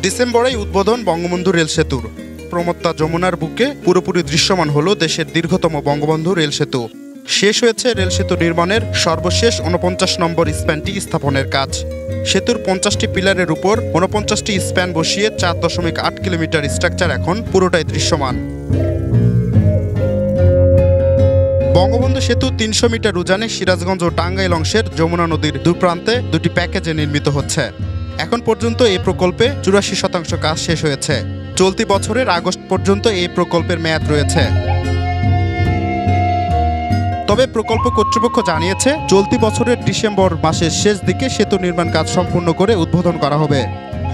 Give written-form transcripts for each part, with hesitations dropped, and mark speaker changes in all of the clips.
Speaker 1: ডিসেম্বরেই উদ্বোধন বঙ্গবন্ধু রেল সেতুর। প্রমত্তা যমুনার বুকে পুরোপুরি দৃশ্যমান হলো দেশের দীর্ঘতম বঙ্গবন্ধু রেল সেতু। শেষ হয়েছে রেল সেতু নির্মাণের সর্বশেষ 49 নম্বর স্প্যানটি স্থাপনের কাজ। সেতুর 50টি পিলারের উপর 49টি স্প্যান বসিয়ে 4.8 কিলোমিটার স্ট্রাকচার এখন পুরোটাই দৃশ্যমান। বঙ্গবন্ধু সেতু 300 মিটার উজানে সিরাজগঞ্জ ও টাঙ্গাইল অংশের যমুনা নদীর দুপ্রান্তে দুটি প্যাকেজে নির্মিত হচ্ছে। এখন পর্যন্ত এই প্রকল্পে 84% কাজ শেষ হয়েছে। চলতি বছরের আগস্ট পর্যন্ত এই প্রকল্পের মেয়াদ রয়েছে। তবে প্রকল্প কর্তৃপক্ষ জানিয়েছে চলতি বছরের ডিসেম্বর মাসের শেষ দিকে সেতু নির্মাণ কাজ সম্পূর্ণ করে উদ্বোধন করা হবে।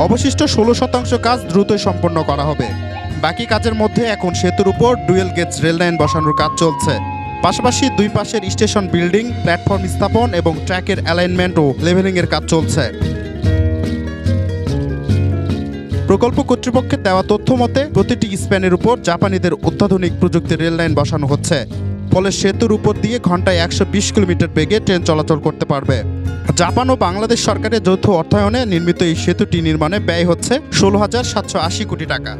Speaker 1: অবশিষ্ট 16% কাজ দ্রুতই সম্পন্ন করা হবে। বাকি কাজের মধ্যে এখন সেতুর উপর ডুয়েল গেজ রেল লাইন বসানোর কাজ চলছে। পাশাপাশি দুই পাশের স্টেশন বিল্ডিং, প্ল্যাটফর্ম স্থাপন এবং ট্র্যাকের অ্যালাইনমেন্ট ও লেভেলিংয়ের কাজ চলছে। প্রকল্প কর্তৃপক্ষের দেওয়া তথ্য মতে প্রতিটি স্প্যানের উপর জাপানিদের অত্যাধুনিক প্রযুক্তির রেল লাইন বসানো হচ্ছে। ফলে সেতুর উপর দিয়ে ঘন্টায় 120 কিলোমিটার বেগে ট্রেন চলাচল করতে পারবে। জাপান ও বাংলাদেশ সরকারের যৌথ অর্থায়নে নির্মিত এই সেতুটি নির্মাণে ব্যয় হচ্ছে 16,780 কোটি টাকা।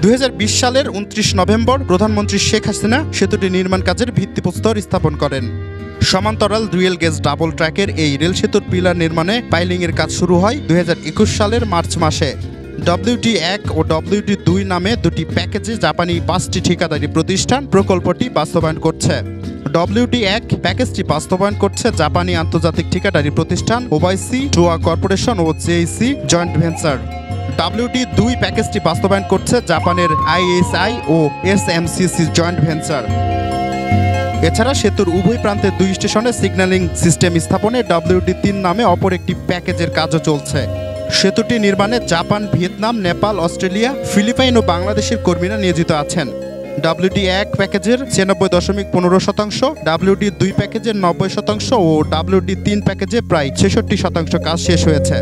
Speaker 1: 2020 সালের 29 নভেম্বর প্রধানমন্ত্রী শেখ হাসিনা সেতুটি নির্মাণ কাজের ভিত্তিপ্রস্তর স্থাপন করেন। সমান্তরাল ডুয়েল গেজ ডাবল ট্র্যাকের এই রেল সেতুর পিলার নির্মাণে পাইলিংয়ের কাজ শুরু হয় 2021 সালের মার্চ মাসে। WD1 ও WD2 নামে দুটি প্যাকেজে জাপানি 5টি ঠিকাদারি প্রতিষ্ঠান প্রকল্পটি বাস্তবায়ন করছে। WD1 প্যাকেজটি বাস্তবায়ন করছে জাপানি আন্তর্জাতিক ঠিকাদারি প্রতিষ্ঠান ওবাইসি, টোয়া কর্পোরেশন ও জেইসি জয়েন্ট ভেঞ্চার। WD2 প্যাকেজটি বাস্তবায়ন করছে জাপানের ISI ও SMCC জয়েন্ট ভেঞ্চার। এছাড়া সেতুর উভয় প্রান্তে 2 স্টেশনে সিগন্যালিং সিস্টেম স্থাপনে WD3 নামে অপর একটি প্যাকেজের কাজও চলছে। সেতুটি নির্মাণে Japan, Vietnam, Nepal, Australia, Philippine ও বাংলাদেশের কর্মীরা নিয়োজিত আছেন। WD1 প্যাকেজের 96.15%, WD2 প্যাকেজের 90% ও WD3 প্যাকেজে প্রায় 66% কাজ শেষ হয়েছে।